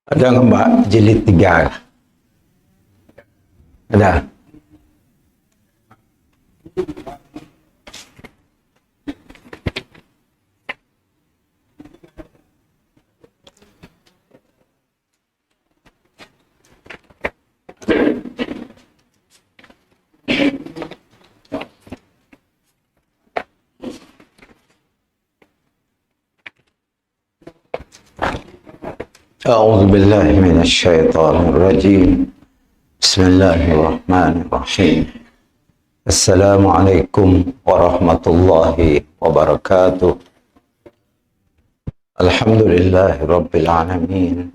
Ada nggak Mbak jilid 3? Ada. أعوذ بالله من الشيطان الرجيم. بسم الله الرحمن الرحيم. السلام عليكم ورحمة الله وبركاته. الحمد لله رب العالمين،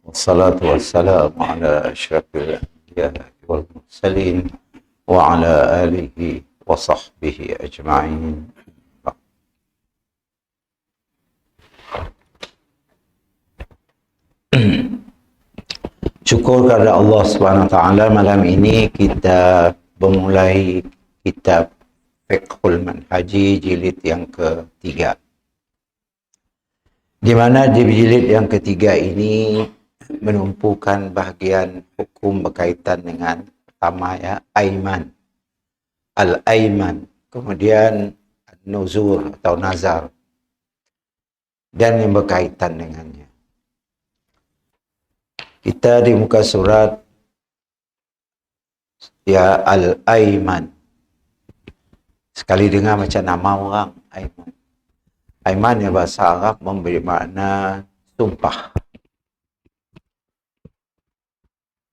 والصلاة والسلام على أشرف الأنبياء والمرسلين وعلى آله وصحبه أجمعين. Syukur kepada Allah Subhanahu Wa Taala, malam ini kita memulai kitab Fiqhul Manhaji jilid yang ketiga. Di mana di jilid yang ketiga ini menumpukan bahagian hukum berkaitan dengan pertama ya, aiman, al-aiman, kemudian nuzur atau nazar, dan yang berkaitan dengannya. Kita di muka surat ya al-aiman. Sekali dengar macam nama orang, aiman. Aiman yang bahasa Arab memberi makna sumpah.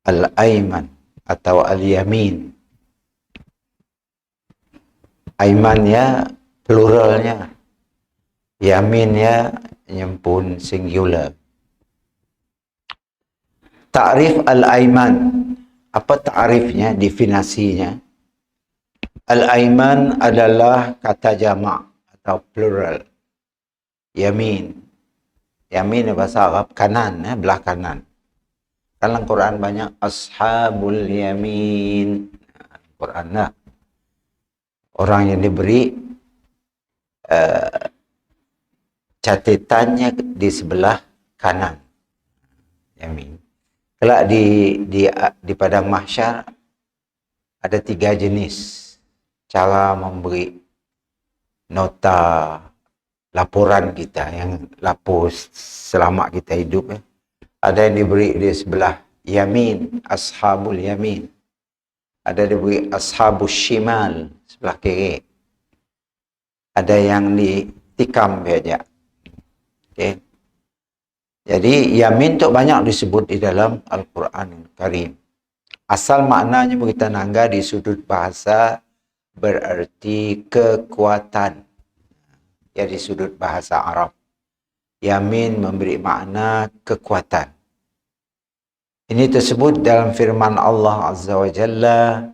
Al-aiman atau al-yamin. Aiman ya pluralnya. Yamin ya nyempun singular. Ta'rif al-aiman. Apa ta'rifnya, definisinya? Al-aiman adalah kata jamak atau plural. Yamin. Yamin bahasa Arab kanan, belah kanan. Dalam Quran banyak ashabul yamin. Quran lah. Orang yang diberi catatannya di sebelah kanan. Yamin. Kelak di padang mahsyar ada 3 jenis cara memberi nota laporan kita yang lapor selamat kita hidup ya. Ada yang diberi di sebelah yamin, ashabul yamin. Ada diberi ashabus shimal, sebelah kiri. Ada yang ditikam saja. Okey. Jadi yamin tu banyak disebut di dalam Al-Quran Karim. Asal maknanya kita nangga di sudut bahasa berarti kekuatan. Ya, di sudut bahasa Arab. Yamin memberi makna kekuatan. Ini tersebut dalam firman Allah Azza wa Jalla,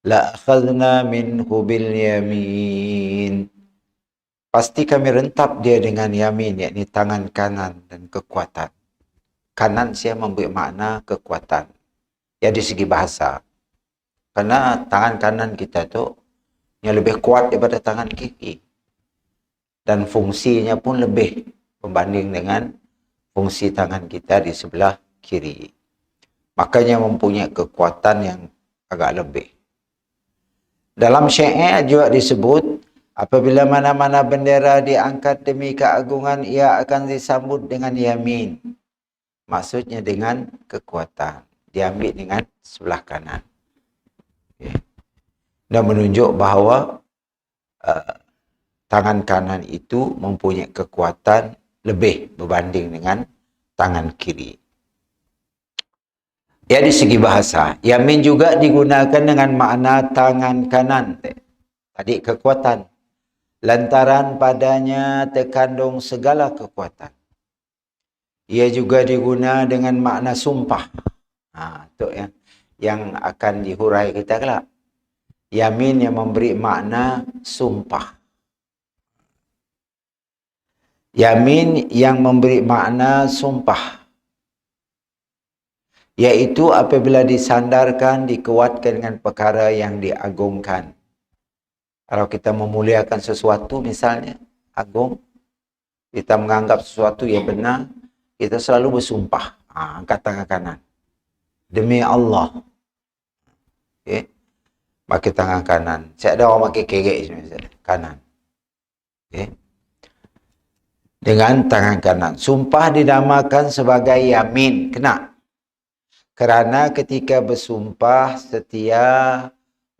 la akhadna minhu bil yamin. Pasti kami rentap dia dengan yamin, yakni tangan kanan dan kekuatan. Kanan saya memberi makna kekuatan. Ya, di segi bahasa. Karena tangan kanan kita tu yang lebih kuat daripada tangan kiri. Dan fungsinya pun lebih berbanding dengan fungsi tangan kita di sebelah kiri. Makanya mempunyai kekuatan yang agak lebih. Dalam syair juga disebut, apabila mana-mana bendera diangkat demi keagungan, ia akan disambut dengan yamin. Maksudnya dengan kekuatan. Diambil dengan sebelah kanan. Okay. Dan menunjuk bahawa tangan kanan itu mempunyai kekuatan lebih berbanding dengan tangan kiri. Ya, di segi bahasa. Yamin juga digunakan dengan makna tangan kanan. Tadi kekuatan. Lantaran padanya terkandung segala kekuatan. Ia juga diguna dengan makna sumpah. Itu yang akan dihurai kita kelak. Yamin yang memberi makna sumpah. Yamin yang memberi makna sumpah. Iaitu apabila disandarkan, dikuatkan dengan perkara yang diagungkan. Kalau kita memuliakan sesuatu misalnya, agung, kita menganggap sesuatu yang benar, kita selalu bersumpah. Angkat tangan kanan. Demi Allah. Okey. Pakai tangan kanan. Saya ada orang pakai kerek kanan. Okey. Dengan tangan kanan. Sumpah dinamakan sebagai yamin. Kena. Kerana ketika bersumpah setia,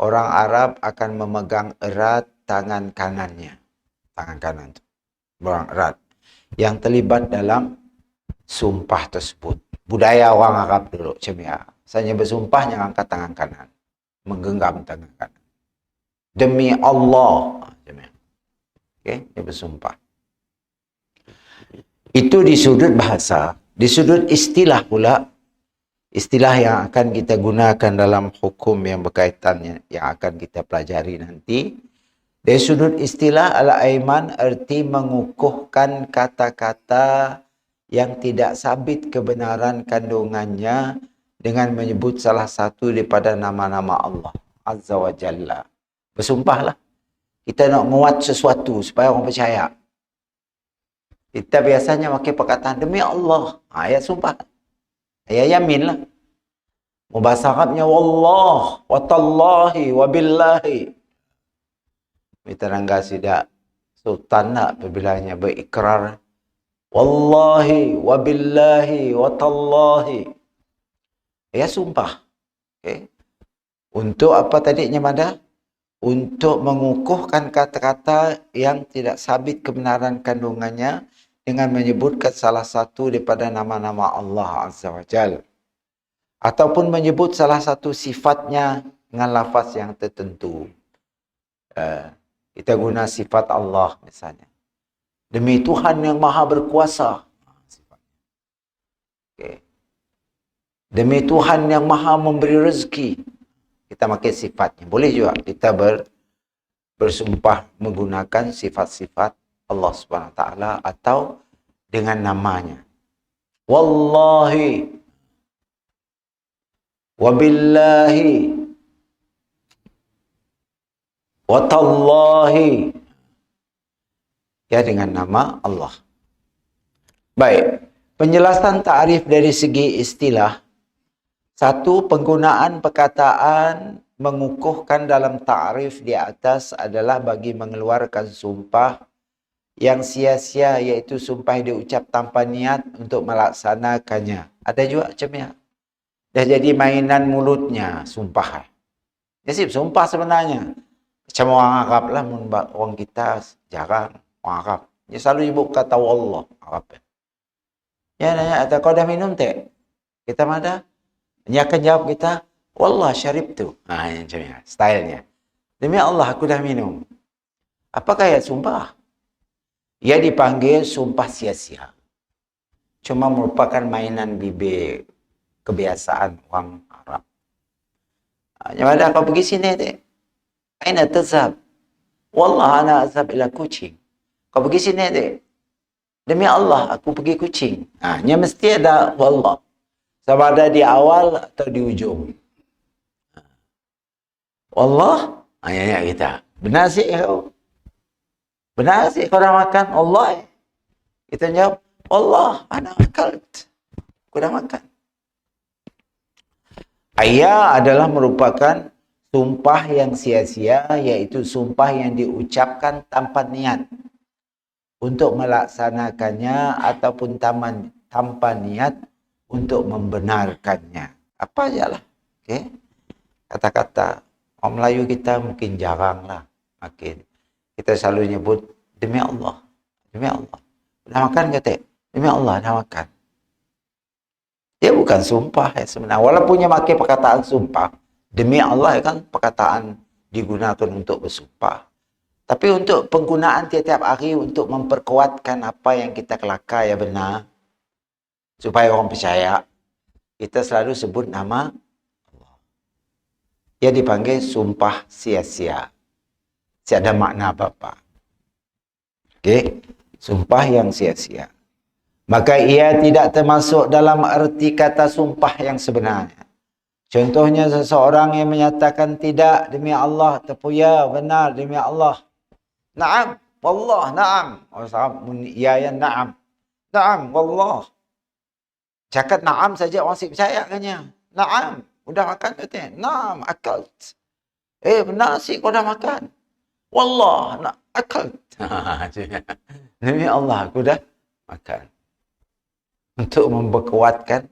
orang Arab akan memegang erat tangan kanannya. Tangan kanan tu. Orang erat. Yang terlibat dalam sumpah tersebut. Budaya orang Arab dulu macam ni. Misalnya bersumpah jangan angkat tangan kanan. Menggenggam tangan kanan. Demi Allah. Macam ni. Okey, dia bersumpah. Itu di sudut bahasa. Di sudut istilah pula. Istilah yang akan kita gunakan dalam hukum yang berkaitan yang akan kita pelajari nanti. Dari sudut istilah al-aiman erti mengukuhkan kata-kata yang tidak sabit kebenaran kandungannya dengan menyebut salah satu daripada nama-nama Allah Azza wa Jalla. Bersumpahlah. Kita nak menguat sesuatu supaya orang percaya. Kita biasanya pakai perkataan demi Allah. Ayat sumpah. Ayat yamin lah. Bahasa Arabnya wallah, wa tallahi, wa billahi. Kita rangga sidak sultan nak apabila berikrar wallahi, wa billahi, wa tallahi. Ya sumpah. Okay. Untuk apa tadinya Mada? Untuk mengukuhkan kata-kata yang tidak sabit kebenaran kandungannya dengan menyebutkan salah satu daripada nama-nama Allah Azza wa Jalla. Ataupun menyebut salah satu sifatnya dengan lafaz yang tertentu. Kita guna sifat Allah misalnya. Demi Tuhan yang maha berkuasa. Okay. Demi Tuhan yang maha memberi rezeki. Kita pakai sifatnya. Boleh juga kita bersumpah menggunakan sifat-sifat Allah Subhanahu Wa Taala atau dengan namanya. Wallahi. Wabillahi. Watallahi. Ya, dengan nama Allah. Baik. Penjelasan ta'rif dari segi istilah. Satu, penggunaan perkataan mengukuhkan dalam ta'rif di atas adalah bagi mengeluarkan sumpah yang sia-sia, iaitu sumpah yang diucap tanpa niat untuk melaksanakannya. Ada juga macam ni. Dah jadi mainan mulutnya sumpah. Jadi sumpah sebenarnya. Macam orang Arab lah. Orang kita jarang. Orang Arab. Dia selalu nyebut kata Allah. Arab. Ya, nanya, kau dah minum tak? Kita mana? Dia akan jawab kita, Wallah syarib tu. Macam ni. Stylenya. Demi Allah aku dah minum. Apakah ayat sumpah? Ia dipanggil sumpah sia-sia. Cuma merupakan mainan bibir. Kebiasaan orang Arab. Yang ada kau pergi sini dek. Aina tazhab? Wallah ana azhab ila kucing. Kau pergi sini dek. Demi Allah aku pergi kucing. Nya mesti ada wallah. Sama ada di awal atau di ujung. Wallah. Ya kita. Benar sih kau? Benar sih kau dah makan? Allah. Kita jawab, Allah ana akalt. Aku dah makan. Ayah adalah merupakan sumpah yang sia-sia, iaitu sumpah yang diucapkan tanpa niat untuk melaksanakannya ataupun tanpa niat untuk membenarkannya. Apa ajalah. Okay? Kata-kata orang Melayu kita mungkin jarang lah. Makin. Kita selalu nyebut demi Allah. Demi Allah. Dah makan ke tak? Demi Allah dah makan. Dia bukan sumpah sebenarnya. Walaupun dia pakai perkataan sumpah, demi Allah kan perkataan digunakan untuk bersumpah. Tapi untuk penggunaan tiap-tiap hari untuk memperkuatkan apa yang kita kelakar yang benar, supaya orang percaya, kita selalu sebut nama Allah. Dia dipanggil sumpah sia-sia. Tiada makna apa-apa. Okey, sumpah yang sia-sia. Maka ia tidak termasuk dalam erti kata sumpah yang sebenarnya. Contohnya seseorang yang menyatakan tidak demi Allah, terpuya benar demi Allah. Naam, wallah, naam. Orang Arab ya na'am. Naam, wallah. Cakap na'am saja orang asyik percaya katanya. Na'am. Udah makan katanya. Na'am, akalt. Benar sih kau dah makan. Wallah, nak akalt. Demi Allah, aku dah makan. Untuk memperkuatkan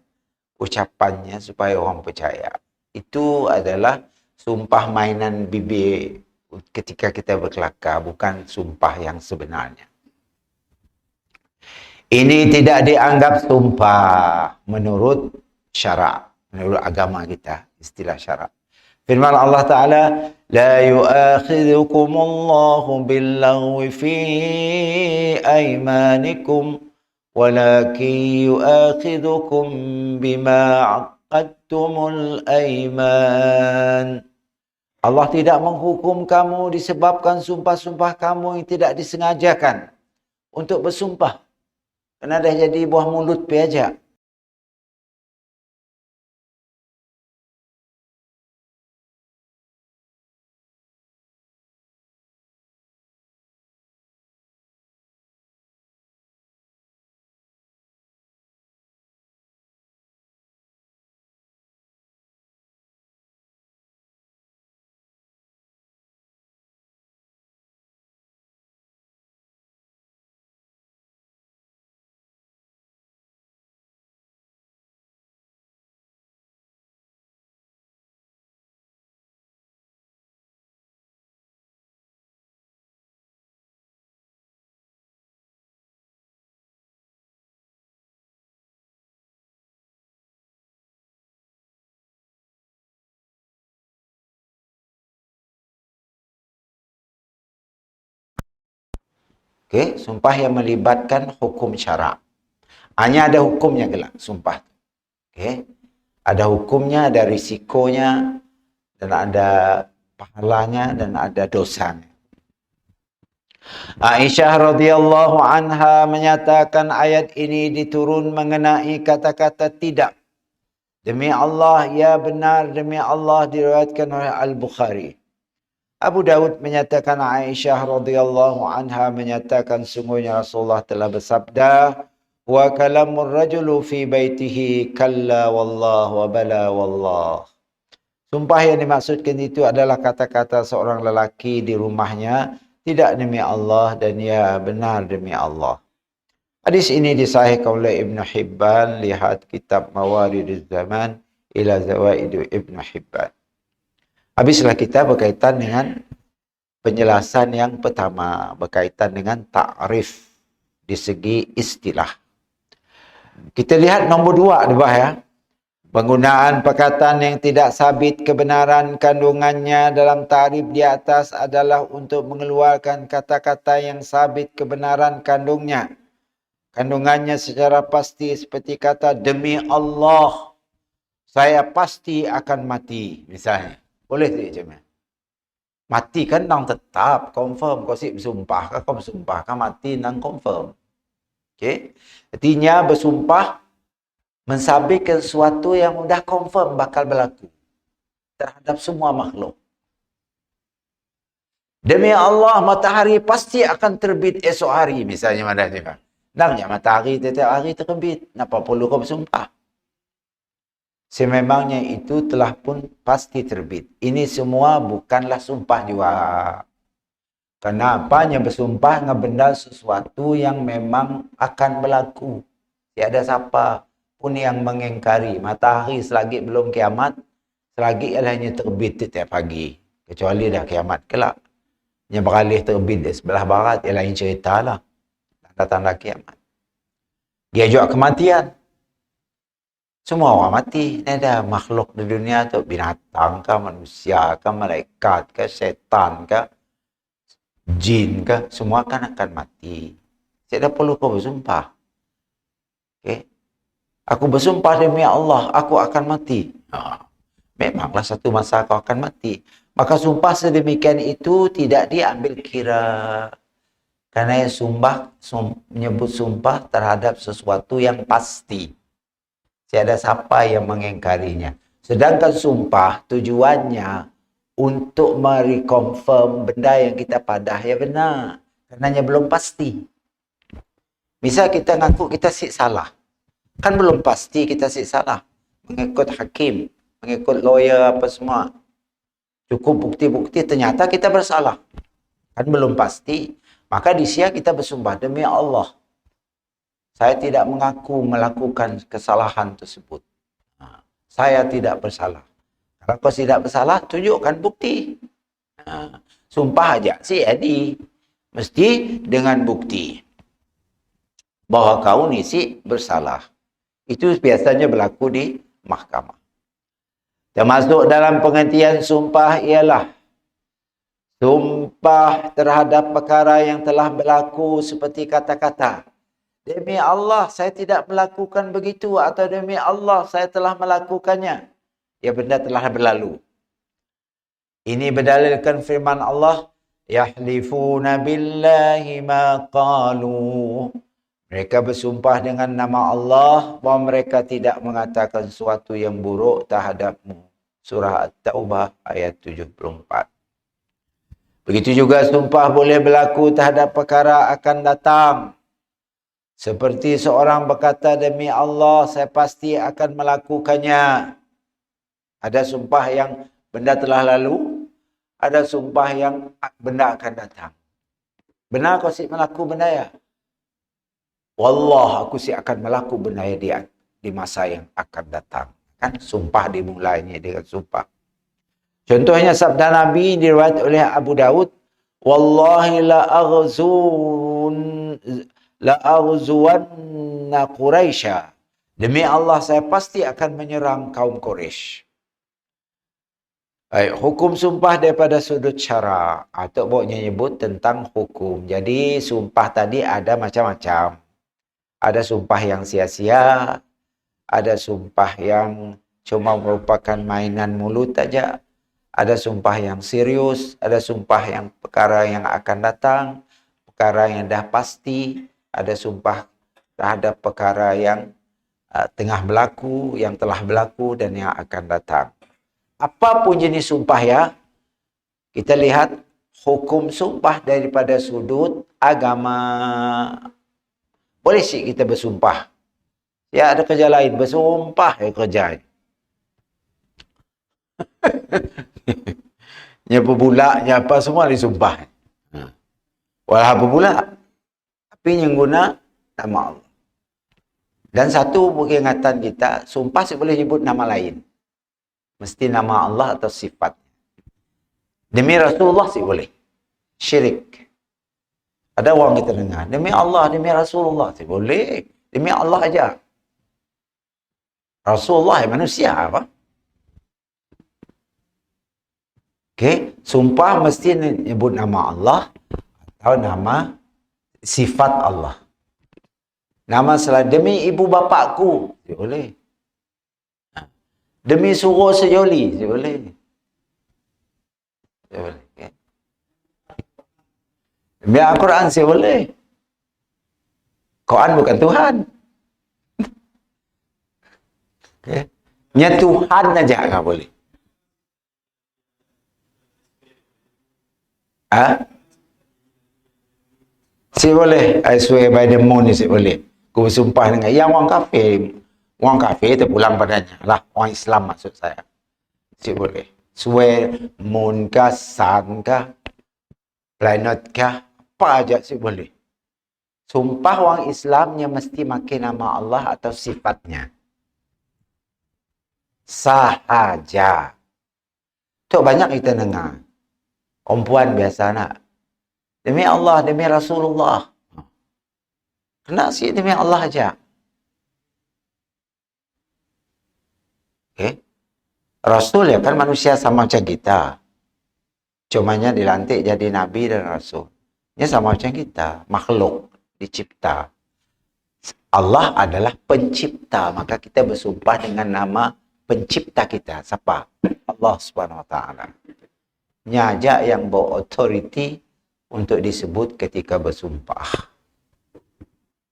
ucapannya supaya orang percaya. Itu adalah sumpah mainan bibir ketika kita berkelakar, bukan sumpah yang sebenarnya. Ini tidak dianggap sumpah menurut syarak, menurut agama kita, istilah syarak. Firman Allah Ta'ala, La yu'akhidhukumullahu billaghwi fi aymanikum, walakin yu'akhidhukum bima aqadtumul ayman. Allah tidak menghukum kamu disebabkan sumpah-sumpah kamu yang tidak disengajakan untuk bersumpah. Kena dah jadi buah mulut pi aja. Okey, sumpah yang melibatkan hukum syarak. Hanya ada hukumnya gelak sumpah. Okey. Ada hukumnya, ada risikonya, dan ada pahalanya, dan ada dosanya. Aisyah radhiyallahu anha menyatakan ayat ini diturun mengenai kata-kata tidak. Demi Allah, ya benar, demi Allah, diriwayatkan oleh Al-Bukhari. Abu Dawud menyatakan Aisyah radhiyallahu anha menyatakan sungguhnya Rasulullah telah bersabda, wa kalamur rajulu fi baitihi kalla wallah wa bala wallah. Sumpah yang dimaksudkan itu adalah kata-kata seorang lelaki di rumahnya, tidak demi Allah dan ya benar demi Allah. Hadis ini disahihkan oleh Ibn Hibban, lihat kitab Mawariduz Zaman ila Zawaid Ibn Hibban. Habislah kita berkaitan dengan penjelasan yang pertama, berkaitan dengan ta'rif di segi istilah. Kita lihat nombor 2 di bawah ya. Penggunaan perkataan yang tidak sabit kebenaran kandungannya dalam ta'rif di atas adalah untuk mengeluarkan kata-kata yang sabit kebenaran kandungannya secara pasti, seperti kata demi Allah saya pasti akan mati misalnya. Boleh tak macam ni? Mati kan nang tetap, confirm. Kau sih bersumpah kan, kau bersumpah kan mati nang confirm. Okey. Artinya bersumpah mensabitkan sesuatu yang sudah confirm bakal berlaku terhadap semua makhluk. Demi Allah, matahari pasti akan terbit esok hari misalnya mana dia. Nangnya matahari setiap hari terbit. Kenapa perlu kau bersumpah? Sememangnya itu telah pun pasti terbit. Ini semua bukanlah sumpah juga. Kenapa yang bersumpah dengan benda sesuatu yang memang akan berlaku. Tiada siapa pun yang mengingkari matahari selagi belum kiamat, selagi hanya terbit setiap pagi. Kecuali dah kiamat kelak. Yang beralih terbit di sebelah barat, ia lain cerita lah. Tanda-tanda kiamat. Dia juga kematian. Semua orang mati. Ini ada makhluk di dunia tu. Binatang kah, manusia kah, malaikat kah, setan kah, jin kah. Semua kan akan mati. Saya dah perlu kau bersumpah. Okay. Aku bersumpah demi Allah, aku akan mati. Memanglah satu masa kau akan mati. Maka sumpah sedemikian itu tidak diambil kira. Karena menyebut sumpah terhadap sesuatu yang pasti. Tiada siapa yang mengingkarinya. Sedangkan sumpah tujuannya untuk mereconfirm benda yang kita padah ya benar. Kerana belum pasti. Misal kita ngaku kita salah. Kan belum pasti kita sih salah. Mengikut hakim, mengikut lawyer apa semua. Cukup bukti-bukti ternyata kita bersalah. Kan belum pasti. Maka di sia kita bersumpah, demi Allah, saya tidak mengaku melakukan kesalahan tersebut. Saya tidak bersalah. Kalau kau tidak bersalah, tunjukkan bukti. Sumpah aja sih Edi. Mesti dengan bukti bahwa kau ni si bersalah. Itu biasanya berlaku di mahkamah. Termasuk dalam pengertian sumpah ialah sumpah terhadap perkara yang telah berlaku seperti kata-kata, demi Allah saya tidak melakukan begitu, atau demi Allah saya telah melakukannya. Ya, benda telah berlalu. Ini berdalilkan firman Allah, yahlifuna billahi ma qalu. Mereka bersumpah dengan nama Allah bahawa mereka tidak mengatakan sesuatu yang buruk terhadapmu. Surah At-Taubah ayat 74. Begitu juga sumpah boleh berlaku terhadap perkara akan datang. Seperti seorang berkata, demi Allah saya pasti akan melakukannya. Ada sumpah yang benda telah lalu, ada sumpah yang benda akan datang. Benar kau si melaku benda ya? Wallah, aku si akan melaku benda ya di masa yang akan datang. Kan sumpah dimulainya dengan sumpah. Contohnya sabda Nabi diriwayat oleh Abu Daud, wallahi la aghzuwanna Quraisya. Demi Allah saya pasti akan menyerang kaum Quraisy. Baik, hukum sumpah daripada sudut syara atau boknya nyebut tentang hukum. Jadi sumpah tadi ada macam-macam. Ada sumpah yang sia-sia, ada sumpah yang cuma merupakan mainan mulut saja. Ada sumpah yang serius, ada sumpah yang perkara yang akan datang, perkara yang dah pasti, ada sumpah terhadap perkara yang tengah berlaku, yang telah berlaku dan yang akan datang. Apapun jenis sumpah ya, kita lihat hukum sumpah daripada sudut agama. Boleh sih kita bersumpah. Ya, ada kerja lain, bersumpah ya kerja. Nyapa pula, nyapa semua disumpah. Walau apa pula, tapi yang guna nama Allah. Dan satu peringatan kita, sumpah saya boleh nyebut nama lain. Mesti nama Allah atau sifat. Demi Rasulullah sih boleh. Syirik. Ada orang kita dengar, demi Allah, demi Rasulullah sih boleh. Demi Allah aja. Rasulullah manusia apa? Okey, sumpah mesti nyebut nama Allah atau nama sifat Allah. Nama selain demi ibu bapakku, boleh. Demi suruh sejoli, boleh. Boleh. Okay. Demi Al-Quran, boleh. Quran bukan Tuhan. Okay. Nya Tuhan aja enggak boleh. Si boleh, I swear by the moon ni si boleh. Aku bersumpah dengan yang orang kafir. Orang kafir terpulang padanya. Lah, orang Islam maksud saya. Si boleh. Swear, moon kah, sun kah, planet kah, apa aja si boleh. Sumpah orang Islamnya mesti makin nama Allah atau sifatnya. Sahaja. Tu banyak kita dengar. Perempuan biasa nak. Demi Allah, demi Rasulullah. Kena sih demi Allah aja. Okay. Rasul ya kan manusia sama macam kita. Cumanya dilantik jadi Nabi dan Rasul. Dia sama macam kita. Makhluk dicipta. Allah adalah pencipta. Maka kita bersumpah dengan nama pencipta kita. Siapa? Allah Subhanahu Wa Taala. Nyajak yang berautoriti untuk disebut ketika bersumpah.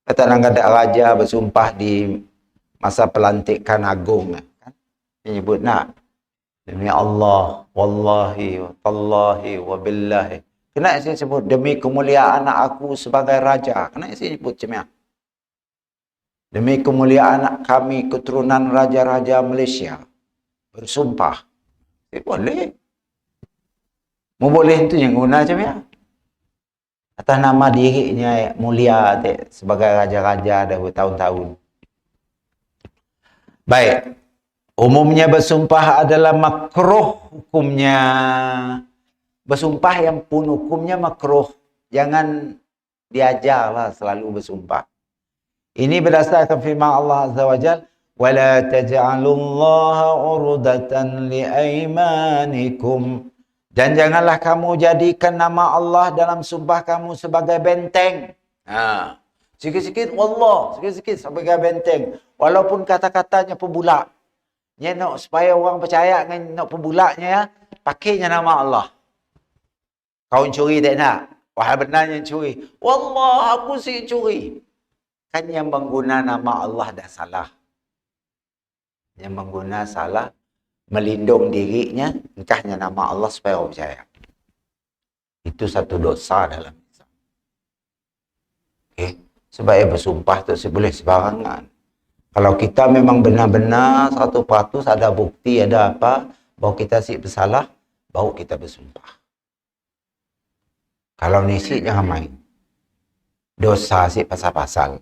Kadang-kadang ada raja bersumpah di masa pelantikan agung. Kan? Dia nyebut nak, demi Allah, wallahi, tallahi, wabillahi. Kena saya sebut, demi kemuliaan anak aku sebagai raja. Kena saya sebut macam ni. demi kemuliaan kami keturunan raja-raja Malaysia, bersumpah. Boleh. Mau boleh itu yang guna macam ya. Atas nama dirinya mulia sebagai raja-raja dah bertahun-tahun. Baik. Umumnya bersumpah adalah makruh hukumnya. Bersumpah yang pun hukumnya makruh. Jangan diajarlah selalu bersumpah. Ini berdasarkan firman Allah Azza wa Jalla, وَلَا تَجْعَلُوا اللَّهَ عُرْضَةً لِأَيْمَانِكُمْ. Dan janganlah kamu jadikan nama Allah dalam sumpah kamu sebagai benteng. Sikit-sikit wallah, sikit-sikit sebagai benteng. Walaupun kata-katanya pembulak. Nya nak supaya orang percaya dengan nak pembulaknya ya, pakainya nama Allah. Kau curi tak nak? Wahai benarnya curi. Wallah aku si curi. Kan yang mengguna nama Allah dah salah. Yang mengguna salah, melindung dirinya, engkahnya nama Allah supaya orang percaya. Itu satu dosa dalam Islam. Okay. Sebab bersumpah tu boleh sebarangan. Kalau kita memang benar-benar 100% ada bukti, ada apa, bahawa kita si bersalah, baru kita bersumpah. Kalau ni si jangan main. Dosa si pasal-pasal.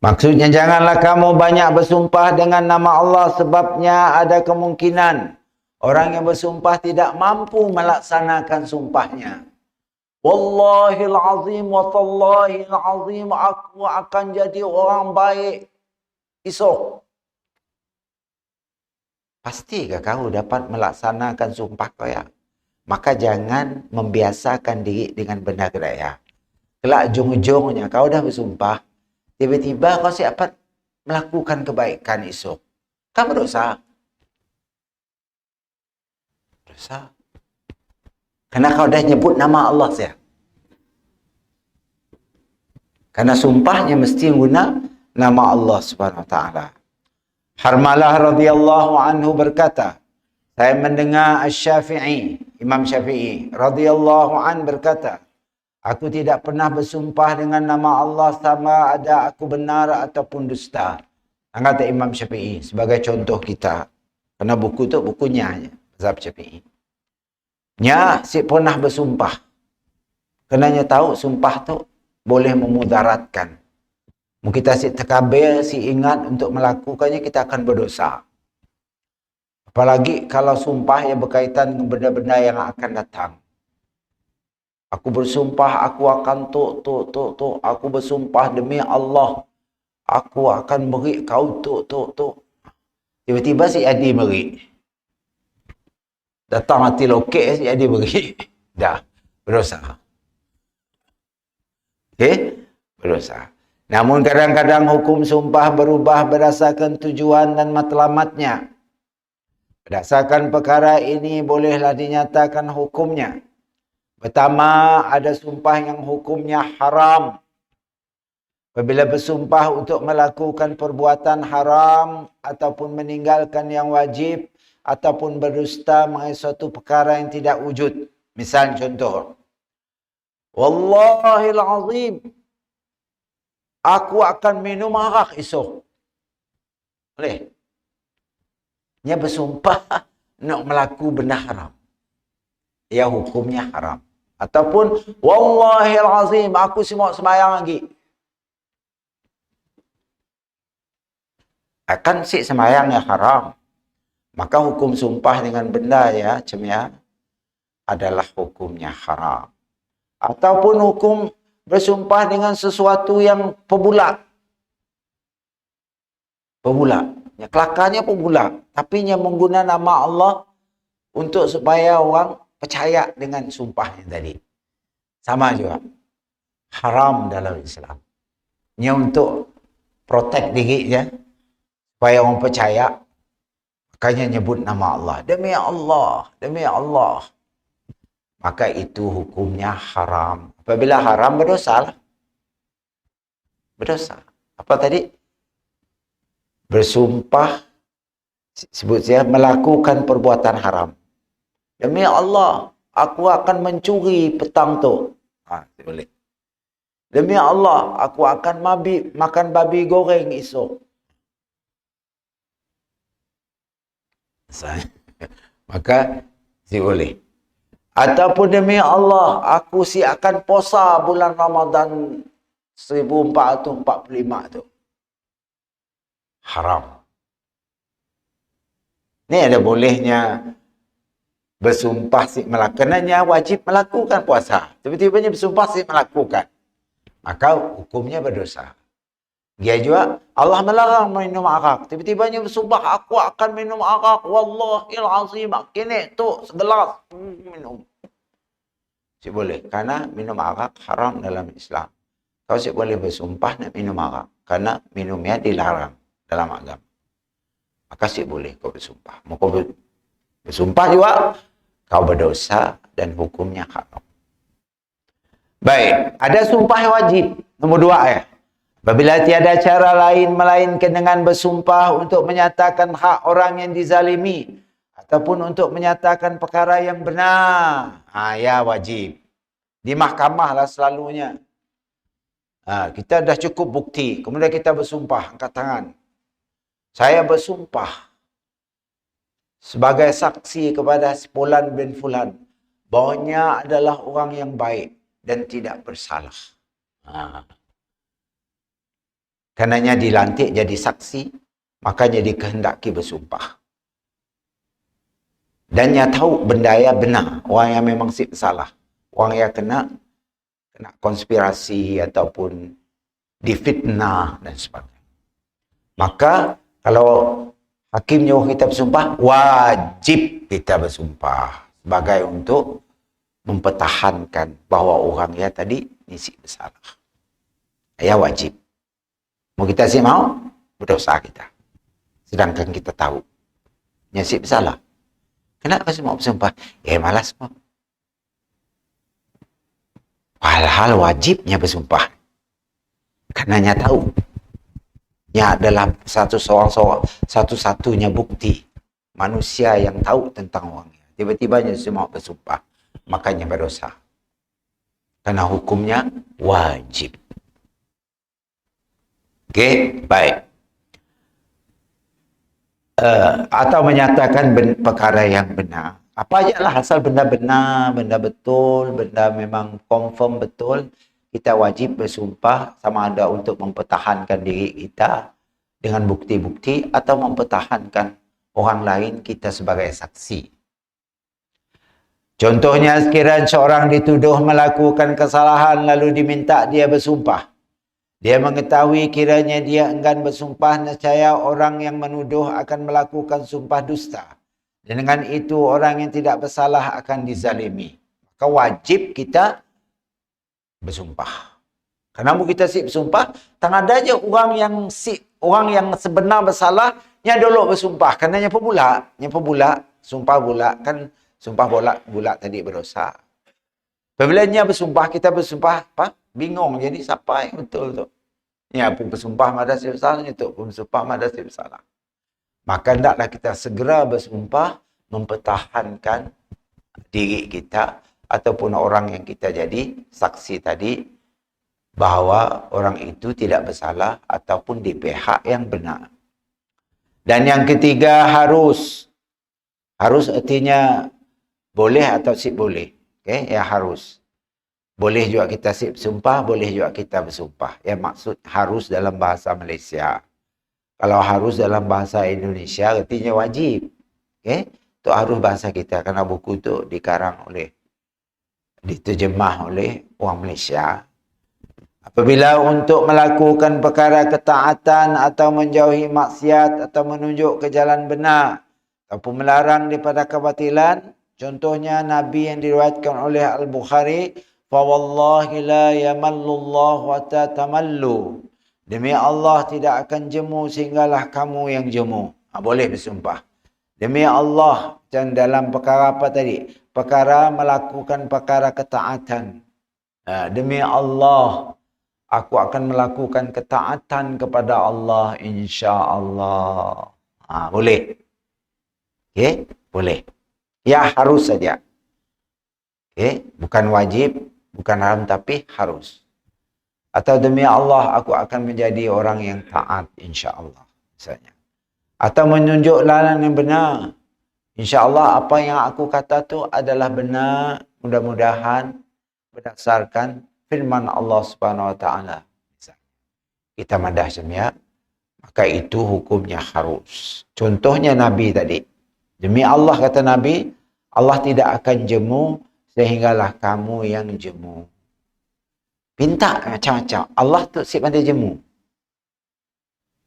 Maksudnya janganlah kamu banyak bersumpah dengan nama Allah, sebabnya ada kemungkinan orang yang bersumpah tidak mampu melaksanakan sumpahnya. Wallahil azim wa tallahil azim, aku akan jadi orang baik esok. Pastikah kau dapat melaksanakan sumpah kau ya? Maka jangan membiasakan diri dengan benda kedaya. Kelak ujung-ujungnya kau dah bersumpah, tiba-tiba kau siap melakukan kebaikan esok. Kamu dosa. Dosa. Karena kau dah nyebut nama Allah saja. Karena sumpahnya mesti guna nama Allah Subhanahu wa taala. Harmalah radhiyallahu anhu berkata, saya mendengar Asy-Syafi'i, Imam Syafi'i radhiyallahu an berkata, aku tidak pernah bersumpah dengan nama Allah sama ada aku benar ataupun dusta. Kata Imam Syafi'i sebagai contoh kita. Karena buku tu bukunya mazhab Syafi'i. Nya si pernah bersumpah. Kenanya tahu sumpah tu boleh memudaratkan. Mungkin kita si terkabir, si ingat untuk melakukannya, kita akan berdosa. Apalagi kalau sumpah yang berkaitan dengan benda-benda yang akan datang. Aku bersumpah aku akan aku bersumpah demi Allah, aku akan beri kau tiba-tiba si Adi beri. Datang hati lokek si Adi beri. Dah, berdosa. Okey? Berdosa. Namun kadang-kadang hukum sumpah berubah berdasarkan tujuan dan matlamatnya. Berdasarkan perkara ini bolehlah dinyatakan hukumnya. Pertama, ada sumpah yang hukumnya haram. Apabila bersumpah untuk melakukan perbuatan haram ataupun meninggalkan yang wajib ataupun berdusta mengenai suatu perkara yang tidak wujud. Misal contoh, Wallahil azim, aku akan minum arak esok. Boleh? Dia bersumpah nak melaku benda haram. Ia hukumnya haram. Ataupun Wallahil azim, aku semua sembahyang lagi. Akan si sembahyang yang haram. Maka hukum sumpah dengan benda ya, macam adalah hukumnya haram. Ataupun hukum bersumpah dengan sesuatu yang pembulak. Pembulak. Ya, kelakarnya pembulak. Tapi yang menggunakan nama Allah untuk supaya orang percaya dengan sumpahnya tadi. Sama juga. Haram dalam Islam. Ini untuk protect diri ya. Supaya orang percaya. Makanya nyebut nama Allah. Demi Allah. Demi Allah. Maka itu hukumnya haram. Apabila haram berdosa lah. Berdosa. Apa tadi? Bersumpah. Sebut saya melakukan perbuatan haram. Demi Allah, aku akan mencuri petang tu. Boleh. Demi Allah, aku akan makan babi goreng esok. Maka si boleh. Ataupun demi Allah, aku akan puasa bulan Ramadan 1445 tu. Haram. Ni ada bolehnya bersumpah si melakukannya, wajib melakukan puasa. Tiba-tibanya bersumpah si melakukan. Maka hukumnya berdosa. Dia juga, Allah melarang minum arak. Tiba-tibanya bersumpah, aku akan minum arak. Wallahil azim. Kini tu segelas. Minum. Si boleh. Karena minum arak haram dalam Islam. Kau si boleh bersumpah nak minum arak. Karena minumnya dilarang dalam agama. Maka si boleh kau bersumpah. Mau kau bersumpah juga, kau berdosa dan hukumnya haram. Baik, ada sumpah yang wajib. Nombor 2 ya. Apabila tiada cara lain melainkan dengan bersumpah untuk menyatakan hak orang yang dizalimi ataupun untuk menyatakan perkara yang benar. Ya wajib. Di mahkamah lah selalunya. Kita dah cukup bukti. Kemudian kita bersumpah, angkat tangan. Saya bersumpah sebagai saksi kepada Fulan bin Fulan bahawanya adalah orang yang baik dan tidak bersalah. Karenanya dilantik jadi saksi, makanya dikehendaki bersumpah. Dan dia tahu benda yang benar, orang yang memang bersalah. Orang yang kena konspirasi ataupun difitnah dan sebagainya. Maka kalau hakim nyuruh kita bersumpah, wajib kita bersumpah sebagai untuk mempertahankan bahawa orang yang tadi nisik bersalah. Ya wajib. Mau kita sih mau, berdosa kita. Sedangkan kita tahu nisik bersalah. Kenapa semua bersumpah? Malas mau. Padahal wajibnya bersumpah. Karenanya tahu. Ia adalah satu-satunya bukti manusia yang tahu tentang orangnya. Tiba-tibanya semua bersumpah. Makanya berdosa. Karena hukumnya wajib. Okey, baik. Atau menyatakan perkara yang benar. Apa aja lah, asal benda benar, benda betul, benda memang confirm betul, kita wajib bersumpah sama ada untuk mempertahankan diri kita dengan bukti-bukti atau mempertahankan orang lain kita sebagai saksi. Contohnya, sekiranya seorang dituduh melakukan kesalahan lalu diminta dia bersumpah. Dia mengetahui kiranya dia enggan bersumpah, nescaya orang yang menuduh akan melakukan sumpah dusta. Dan dengan itu orang yang tidak bersalah akan dizalimi. Maka wajib kita bersumpah. Kenapa kita bersumpah? Tak ada je orang yang sebenar bersalah, yang dulu bersumpah. Kerana yang pemula, sumpah pula kan sumpah bulat tadi berdosa. Apabila dia bersumpah, kita bersumpah apa? Bingung. Jadi siapa yang betul tu? Ya, bersumpah madrasah bersalah itu, bersumpah madrasah bersalah. Maka hendaklah kita segera bersumpah mempertahankan diri kita ataupun orang yang kita jadi saksi tadi bahawa orang itu tidak bersalah ataupun di pihak yang benar. Dan yang ketiga, harus artinya boleh atau boleh. Okey, ya harus. Boleh juga kita bersumpah, boleh juga kita bersumpah. Ya maksud harus dalam bahasa Malaysia. Kalau harus dalam bahasa Indonesia, artinya wajib. Okay? Itu harus bahasa kita. Kerana buku itu diterjemah oleh orang Malaysia. Apabila untuk melakukan perkara ketaatan atau menjauhi maksiat atau menunjuk ke jalan benar ataupun melarang daripada kebatilan, contohnya Nabi yang diriwayatkan oleh Al-Bukhari, fa wallahi la yamallullahu wa tatamallu. Demi Allah tidak akan jemu sehinggalah kamu yang jemu. Boleh bersumpah. Demi Allah, dan dalam perkara apa tadi? Perkara melakukan perkara ketaatan. Demi Allah, aku akan melakukan ketaatan kepada Allah insya-Allah. Boleh. Okey, boleh. Ya harus saja. Okey, bukan wajib, bukan haram tapi harus. Atau demi Allah aku akan menjadi orang yang taat insya-Allah misalnya. Atau menunjuk jalan yang benar. InsyaAllah apa yang aku kata tu adalah benar, mudah-mudahan berdasarkan firman Allah Subhanahu Wa Taala. Kita madah semia, maka itu hukumnya harus. Contohnya Nabi tadi. Demi Allah kata Nabi, Allah tidak akan jemu sehinggalah kamu yang jemu. Pinta macam-macam. Allah tu si pandai jemu.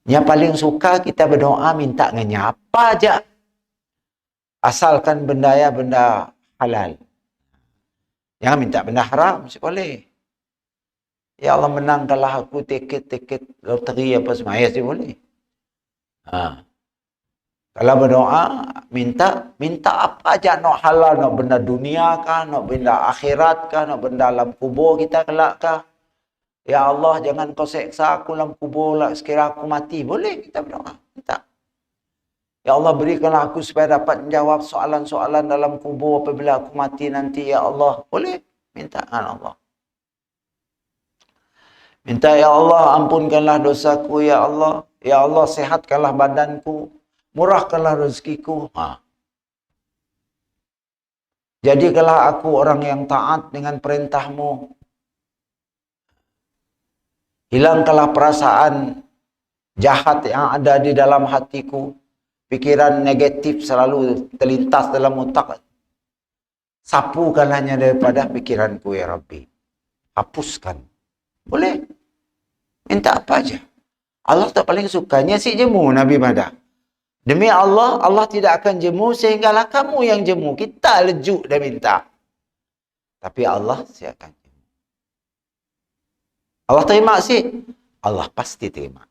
Yang paling suka kita berdoa minta dengan apa aja. Asalkan benda ya benda halal. Jangan minta benda haram, mesti boleh. Ya Allah menangkanlah aku tiket loteri apa semua, ya sih boleh. Kalau berdoa, minta apa aja, nak halal, nak benda dunia kah, nak benda akhirat kah, nak benda dalam kubur kita kelak kah. Ya Allah, jangan kau seksa aku dalam kubur lah, sekira aku mati. Boleh kita berdoa, minta. Ya Allah, berikanlah aku supaya dapat menjawab soalan-soalan dalam kubur apabila aku mati nanti, ya Allah. Boleh minta dengan Allah. Minta, ya Allah, ampunkanlah dosaku, ya Allah. Ya Allah, sehatkanlah badanku. Murahkanlah rezekiku. Jadikanlah aku orang yang taat dengan perintahmu. Hilangkanlah perasaan jahat yang ada di dalam hatiku. Pikiran negatif selalu terlintas dalam otak. Sapukanlahnya daripada pikiranku, ya Rabbi. Hapuskan. Boleh. Minta apa aja. Allah tak paling sukanya si jemu Nabi Madah. Demi Allah, Allah tidak akan jemu sehinggalah kamu yang jemu. Kita lejuk dan minta. Tapi Allah siakan jemu. Allah terima sih. Allah pasti terima.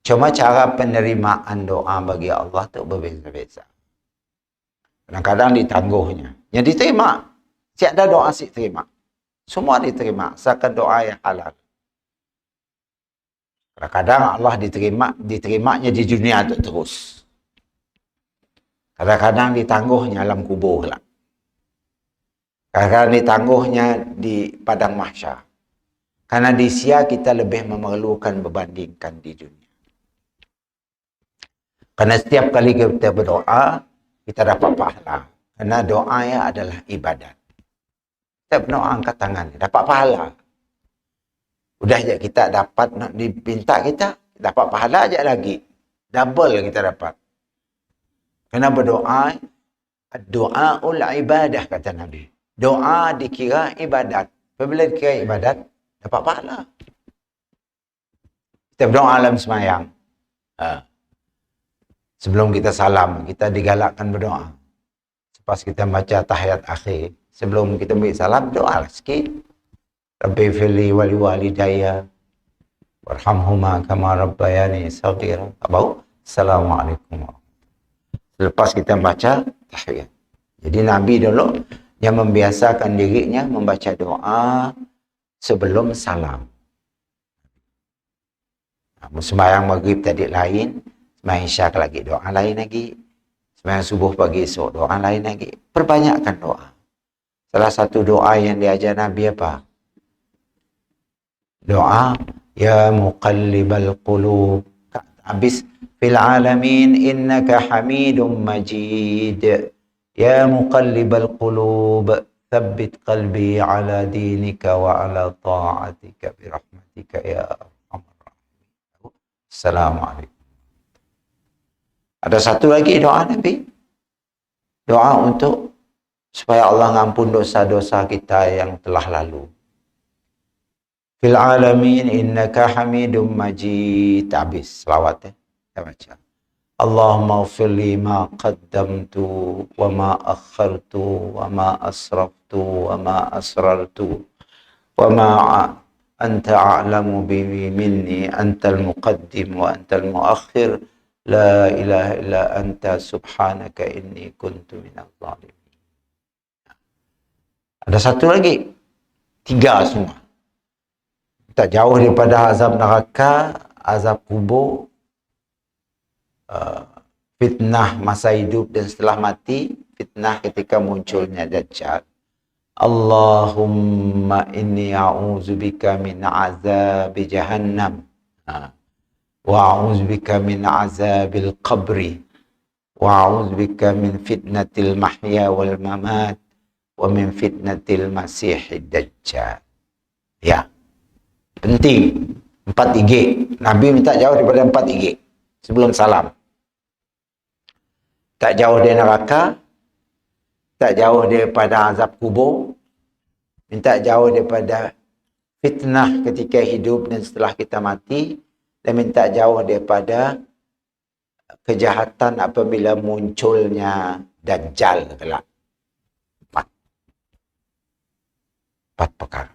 Cuma cara penerimaan doa bagi Allah tu berbeza-beza. Kadang-kadang ditangguhnya. Yang diterima. Siap ada doa si terima. Semua diterima. Asalkan doa yang halal. Kadang-kadang Allah diterimanya di dunia tu terus. Kadang-kadang ditangguhnya alam kubur lah. Kadang-kadang ditangguhnya di padang mahsyar. Karena di sia kita lebih memerlukan berbandingkan di dunia. Karena setiap kali kita berdoa, kita dapat pahala. Karena doa ya adalah ibadat. Kita berdoa angkat tangan, dapat pahala. Udah je kita dapat nak dipinta kita, dapat pahala aja lagi. Double kita dapat. Kena berdoa, doaul ibadah kata Nabi. Doa dikira ibadat. Apabila dikira ibadat, dapat pahala. Kita berdoa dalam semayang. Sebelum kita salam, kita digalakkan berdoa. Lepas kita baca tahiyat akhir, sebelum kita beri salam, doa sikit. Rabbi fili wali walidayya warhamhuma kama rabbayani saghira. Abau, Assalamualaikum. Lepas kita baca tahiyat. Jadi Nabi dulu yang membiasakan dirinya membaca doa sebelum salam. Sembahyang maghrib tadi lain, sembahyang isyak lagi doa lain lagi, sembahyang subuh pagi esok doa lain lagi. Perbanyakkan doa. Salah satu doa yang diajar Nabi apa? Doa ya muqallibal qulub. Habis fil alamin innaka hamidum majid. Ya muqallibal qulub thabbit qalbi ala dinika wa ala ta'atika bi rahmatika ya arhamar rahimin. Assalamualaikum. Ada satu lagi doa Nabi. Doa untuk supaya Allah ngampun dosa-dosa kita yang telah lalu. Fil alamin innaka hamidum majid. Habis selawat ya. Kita baca. Allahumma ghfirli ma qaddamtu wa ma akhartu wa ma asraftu wa ma asrartu wa ma anta a'lamu bihi minni antal muqaddim wa antal muakhir la ilaha illa anta subhanaka inni kuntu minadh dhalimin. Ada satu lagi. 3 semua. Tak jauh daripada azab neraka, azab kubur, fitnah masa hidup dan setelah mati, fitnah ketika munculnya Dajjal, Allahumma inni a'udzubika min azabi jahannam. Wa a'udzubika min azabil qabri. Wa a'udzubika min fitnatil mahya wal mamat. Wa min fitnatil masihid dajjal. Ya. Penting. 4 IG. Nabi minta jauh daripada 4 IG. Sebelum salam. Tak jauh dari neraka. Tak jauh daripada azab kubur. Minta jauh daripada fitnah ketika hidup dan setelah kita mati. Dan minta jauh daripada kejahatan apabila munculnya Dajjal kelak. 4 perkara.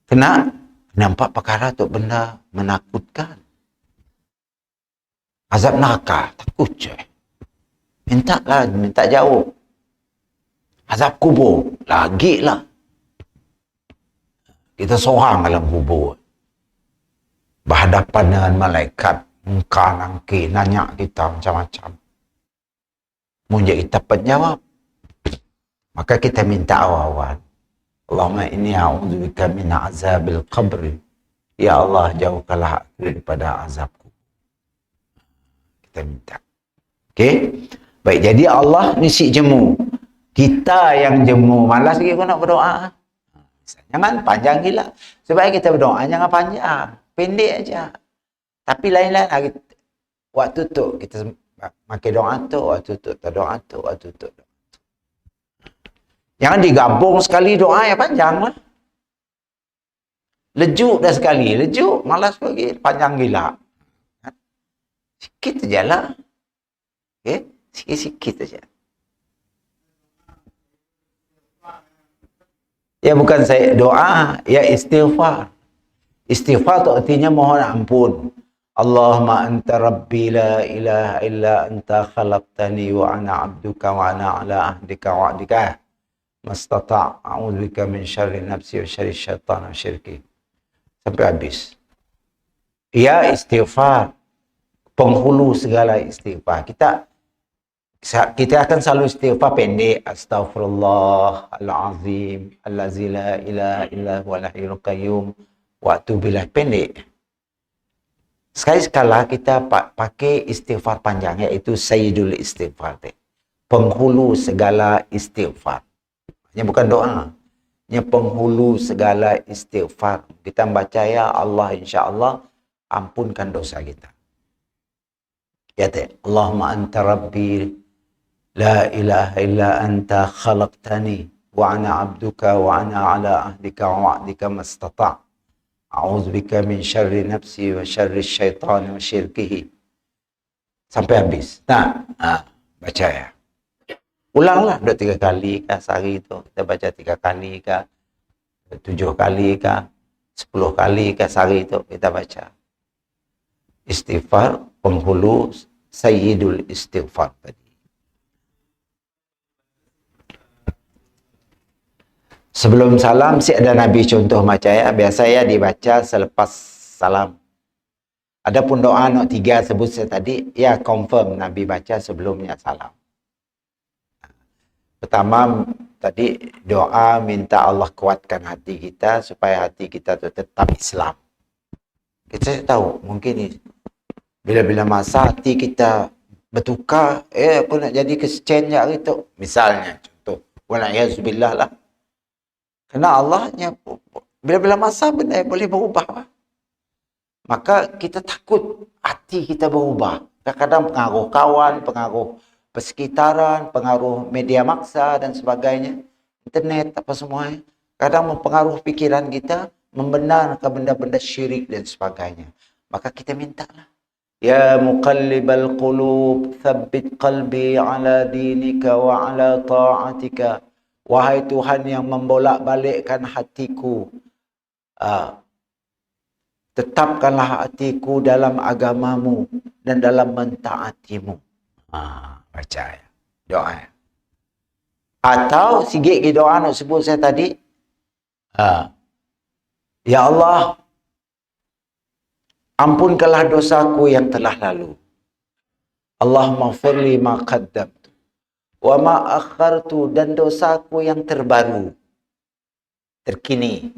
Kena 4 perkara tu benda menakutkan. Azab neraka, takut je. Minta jauh. Azab kubur, lagi lah. Kita seorang dalam kubur. Berhadapan dengan malaikat. Muka nangki, nanya kita macam-macam. Mungkin kita penjawab. Maka kita minta awal-awal. Allahumma inni a'udzubika min azabil qabri. Ya Allah, jauhkanlah aku daripada azabku. Kita minta. Okey? Baik, jadi Allah ni si jemu. Kita yang jemu. Malas lagi kau nak berdoa. Jangan panjang gila. Sebab kita berdoa jangan panjang. Pendek aja. Tapi lain-lain lagi. Waktu tu kita makin doa tu, waktu tu tak doa tu, waktu tu. Jangan digabung sekali doa yang panjang lah. Lejuk dah sekali. Lejuk, malas lagi. Panjang gila. Sikit saja lah. Okay? Sikit-sikit saja. Ya bukan saya doa, ya istighfar. Istighfar tu artinya mohon ampun. Allahumma anta rabbi la ilaha illa anta khalaqtani wa ana abduka wa ana ala ahdika wa ahdika. Mastata' a'udzubika min syarri nafsi wa syarri syaitan wa syirki. Sampai habis. Ya istighfar. Penghulu segala istighfar. Kita akan selalu istighfar pendek. Astaghfirullah al-azim allazi la ilaha illa huwal hayyul qayyum wa atubu ilaih. Pendek. Sekali-sekala kita pakai istighfar panjang, iaitu sayyidul istighfar. Penghulu segala istighfar. Ini bukan doa. Ini penghulu segala istighfar. Kita membaca ya Allah, insya-Allah ampunkan dosa kita. Ya teh, Allahumma anta rabbi la ilaha illa anta khalaqtani wa ana abduka wa ana ala ahdika wa wa'dika mastata'. A'udzubika min syarri nafsi wa syarri syaitan wa syirkihi. Sampai habis. Nah, baca ya. Ulanglah 2-3 kali kah sehari tu. Kita baca 3 kali kah, 7 kali kah, 10 kali kah sehari tu kita baca. Istighfar penghulu sayyidul istighfar tadi. Sebelum salam, si ada Nabi contoh baca ya. Biasa ya dibaca selepas salam. Adapun doa nok 3 sebut saya tadi, ya confirm Nabi baca sebelumnya salam. Pertama, tadi doa minta Allah kuatkan hati kita supaya hati kita tu tetap Islam. Kita tahu, mungkin ni bila-bila masa hati kita bertukar, aku nak jadi Kristian je hari tu. Misalnya, contoh, wala'iyahzubillah lah. Kerana Allahnya, bila-bila masa benda yang boleh berubah. Maka kita takut hati kita berubah. Kadang-kadang pengaruh kawan, pengaruh persekitaran, pengaruh media maksa dan sebagainya. Internet, apa semuanya. Kadang mempengaruhi pikiran kita, membenarkan benda-benda syirik dan sebagainya. Maka kita mintalah. Ya muqallibal qulub, thabbit qalbi ala dinika wa ala ta'atika. Wahai Tuhan yang membolak-balikkan hatiku. Tetapkanlah hatiku dalam agamamu dan dalam mentaatimu. Baca ya. Doa ya. Atau sikit lagi doa nak sebut saya tadi. Ya Allah, ampunkanlah dosaku yang telah lalu. Allahumma firli ma qaddamtu Wa ma akhartu, dan dosaku yang terbaru, terkini.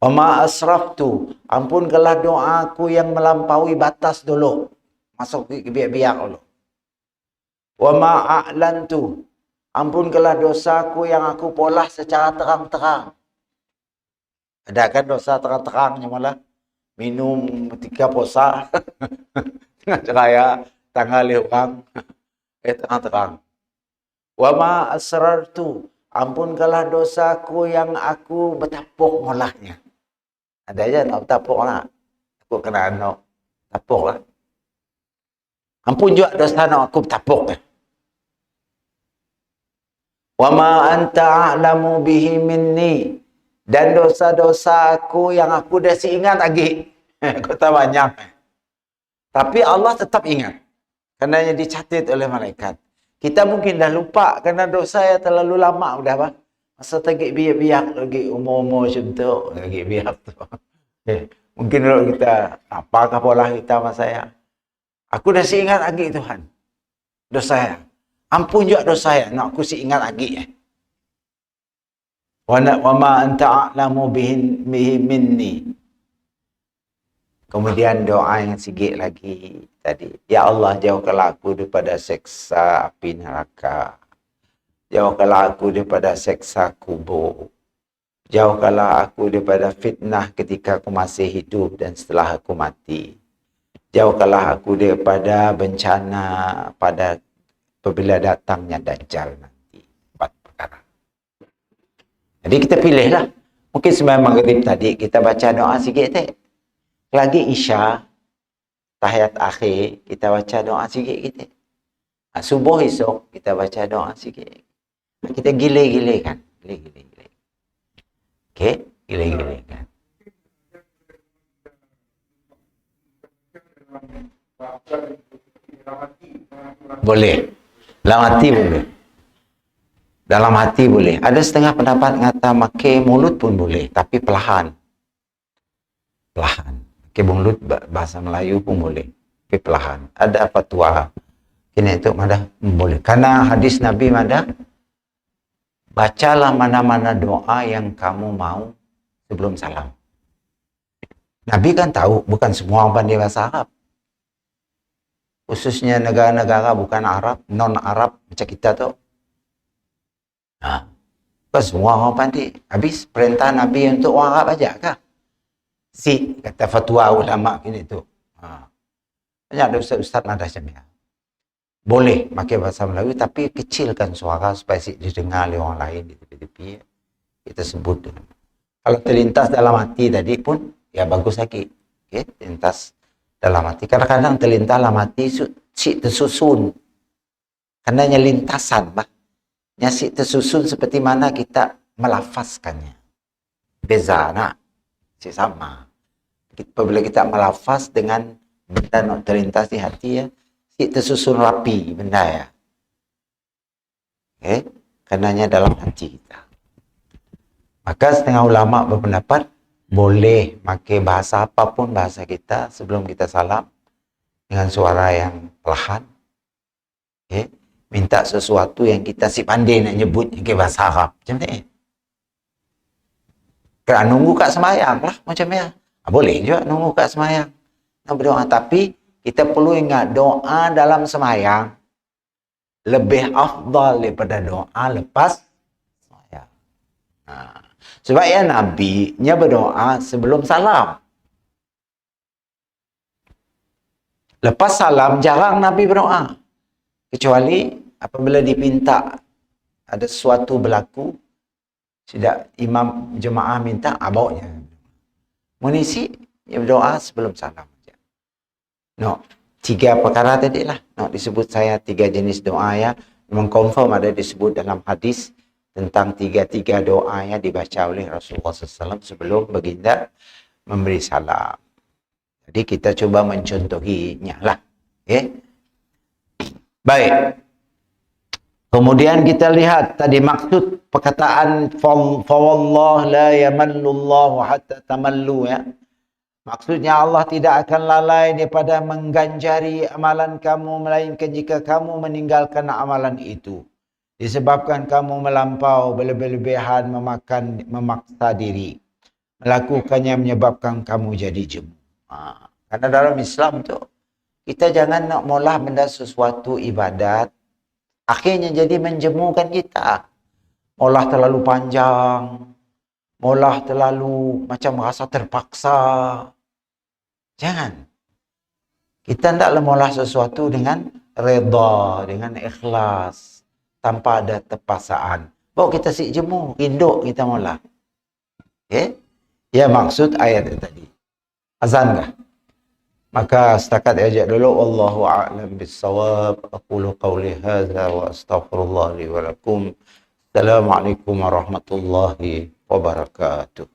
Wa ma asraftu, ampunkanlah doaku yang melampaui batas dulu, masuk ke biak-biak dulu. Wa ma a'lantu, ampunkanlah dosaku yang aku polah secara terang-terang. Ada kan dosa terang-terangnya malah minum ketika puasa raya tanggal orang terang-terang. Wa ma asrartu, ampunkanlah dosaku yang aku bertapuk ngolahnya. Ada aja nak bertapuk lah. Aku kena nak tapuk lah. Ampun juga dosa nak aku bertapuk. Wa ma anta a'lamu bihi minni, dan dosa-dosa aku yang aku dah ingat lagi. Aku tak banyak. Tapi Allah tetap ingat. Kerana dicatat oleh malaikat. Kita mungkin dah lupa kerana dosa yang terlalu lama dah, bah. Masa tagik biak-biak lagi umur-umur macam tu, lagi biak tu. Mungkin kalau kita, apakah pola kita masa saya? Aku dah ingat lagi Tuhan. Dosa saya. Ampun juga dosa saya, nak aku ingat lagi. Wa ma anta a'lamu bihi minni. Kemudian doa yang sikit lagi tadi. Ya Allah, jauhkanlah aku daripada seksa api neraka. Jauhkanlah aku daripada seksa kubur. Jauhkanlah aku daripada fitnah ketika aku masih hidup dan setelah aku mati. Jauhkanlah aku daripada bencana pada apabila datangnya Dajjal nanti. 4 perkara. Jadi kita pilihlah. Mungkin sembahyang maghrib tadi kita baca doa sikit tak? Lagi Isya, tahiyat akhir, kita baca doa sikit kita. Subuh esok, kita baca doa sikit. Kita gile-gile kan? Gile-gile. Okey? Gile-gile kan? Boleh. Dalam hati boleh. Dalam hati boleh. Ada setengah pendapat kata makai mulut pun boleh. Tapi perlahan. Perlahan. Ke mulut bahasa Melayu pun boleh. Tapi perlahan. Ada fatwa. Kini itu madah boleh. Karena hadis Nabi madah, bacalah mana-mana doa yang kamu mau sebelum salam. Nabi kan tahu, bukan semua orang pandai bahasa Arab. Khususnya negara-negara bukan Arab, non-Arab macam kita tu. Bukan semua orang pandai. Habis perintah Nabi untuk orang Arab aja kah? Si kata fatwa ulama ini tu. Banyak ada ustaz-ustaz nada macam ni. Boleh pakai bahasa Melayu tapi kecilkan suara supaya si didengar oleh orang lain di tepi-tepi. Kita sebut. Kalau terlintas dalam hati tadi pun ya bagus lagi. Okay? Terlintas dalam hati. Kadang-kadang terlintas dalam hati si tersusun. Karenanya lintasan, bah. Si tersusun seperti mana kita melafazkannya. Beza nak. Sama. Apabila kita melafaz dengan benda yang terlintas di hati ya, si tersusun rapi benda ya. Okay? Karenanya dalam hati kita. Maka setengah ulama berpendapat boleh pakai bahasa apapun bahasa kita sebelum kita salam dengan suara yang perlahan. Okay? Minta sesuatu yang kita si pandai nak nyebut pakai bahasa Arab. Macam ni. Kerana nunggu kat semayang lah macam ya. Boleh juga nunggu kat semayang. Nak berdoa. Tapi kita perlu ingat doa dalam semayang lebih afdal daripada doa lepas semayang. Sebab ya Nabi nya berdoa sebelum salam. Lepas salam jarang Nabi berdoa. Kecuali apabila dipinta ada sesuatu berlaku, tidak imam jemaah minta, bawanya. Munisi, dia berdoa sebelum salam. No, 3 perkara tadi lah. No, disebut saya 3 jenis doa ya. Memang confirm ada disebut dalam hadis tentang 3 doa yang dibaca oleh Rasulullah SAW sebelum baginda memberi salam. Jadi kita coba mencontohinya lah. Okay? Baik. Kemudian kita lihat tadi maksud perkataan fawallah la yamallullahu hatta tamallu ya. Maksudnya Allah tidak akan lalai daripada mengganjari amalan kamu, melainkan jika kamu meninggalkan amalan itu. Disebabkan kamu melampau berlebih-lebihan memaksa diri. Melakukannya menyebabkan kamu jadi jemu. Karena dalam Islam tu, kita jangan nak mula benda sesuatu ibadat, akhirnya jadi menjemukan kita. Mula terlalu panjang, mula terlalu macam rasa terpaksa. Jangan. Kita hendaklah mula sesuatu dengan reda, dengan ikhlas, tanpa ada terpaksaan. Bawa kita sik jemu, induk kita mula. Okay? Ya maksud ayat itu tadi. Azan kah? Maka setakat ajak dulu. Wallahu a'lam bis-shawab. Aqulu qawli hadza wa astaghfirullah li wa lakum. Assalamualaikum warahmatullahi wabarakatuh.